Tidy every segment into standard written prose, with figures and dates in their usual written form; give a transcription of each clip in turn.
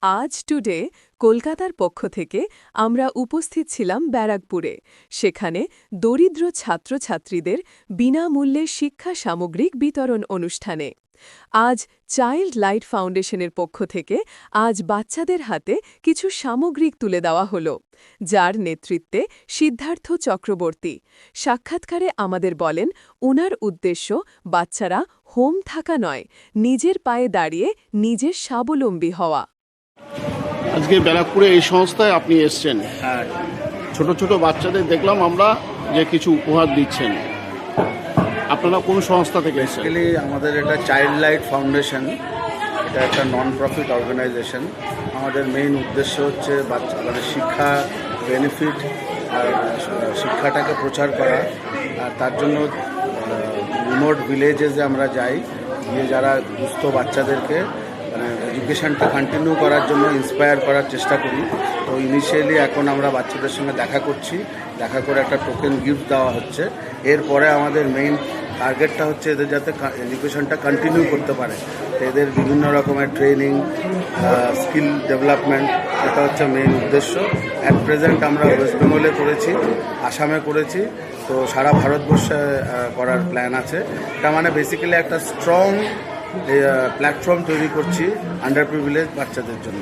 আজ টুডে কলকাতার পক্ষ থেকে আমরা উপস্থিত ছিলাম ব্যারাকপুরে। সেখানে দরিদ্র ছাত্রছাত্রীদের বিনামূল্যে শিক্ষা সামগ্রিক বিতরণ অনুষ্ঠানে আজ চাইল্ড লাইট ফাউন্ডেশনের পক্ষ থেকে আজ বাচ্চাদের হাতে কিছু সামগ্রিক তুলে দেওয়া হল, যার নেতৃত্বে সিদ্ধার্থ চক্রবর্তী সাক্ষাৎকারে আমাদের বলেন ওনার উদ্দেশ্য বাচ্চারা হোম থাকা নয়, নিজের পায়ে দাঁড়িয়ে নিজের স্বাবলম্বী হওয়া। আজকে ব্যারাকপুরে এই সংস্থায় আপনি এসছেন, ছোট ছোট বাচ্চাদের দেখলাম আমরা যে কিছু উপহার দিচ্ছেন। আপনারা কোন সংস্থা থেকে এসেছেন? আমাদের এটা চাইল্ড লাইট ফাউন্ডেশন, এটা একটা নন প্রফিট অর্গানাইজেশন। আমাদের মেইন উদ্দেশ্য হচ্ছে বাচ্চাদের শিক্ষা বেনিফিট আর শিক্ষাটাকে প্রচার করা। আর তার জন্য রিমোট ভিলেজেসে আমরা যাই, গিয়ে যারা দুস্থ বাচ্চাদেরকে এডুকেশনটা কন্টিনিউ করার জন্য ইন্সপায়ার করার চেষ্টা করি। তো ইনিশিয়ালি এখন আমরা বাচ্চাদের সঙ্গে দেখা করছি, দেখা করে একটা টোকেন গিফট দেওয়া হচ্ছে। এরপরে আমাদের মেইন টার্গেটটা হচ্ছে এদের যাতে এডুকেশনটা কন্টিনিউ করতে পারে, এদের বিভিন্ন রকমের ট্রেনিং, স্কিল ডেভেলপমেন্ট, এটা হচ্ছে মেইন উদ্দেশ্য। অ্যাট প্রেজেন্ট আমরা ওয়েস্ট বেঙ্গলে করেছি, আসামে করেছি, তো সারা ভারতবর্ষে করার প্ল্যান আছে। এটা মানে বেসিক্যালি একটা স্ট্রং প্ল্যাটফর্ম তৈরি করছি আন্ডার প্রিভিলেজ বাচ্চাদের জন্য।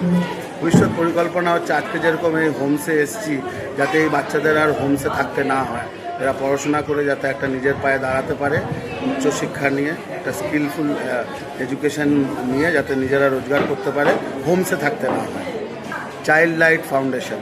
ভবিষ্যৎ পরিকল্পনা হচ্ছে আজকে যেরকম এই হোমসে এসছি, যাতে এই বাচ্চাদের আর হোমসে থাকতে না হয়, এরা পড়াশোনা করে যাতে একটা নিজের পায়ে দাঁড়াতে পারে, উচ্চশিক্ষা নিয়ে একটা স্কিলফুল এডুকেশন নিয়ে যাতে নিজেরা রোজগার করতে পারে, হোমসে থাকতে না হয়। Child light foundation.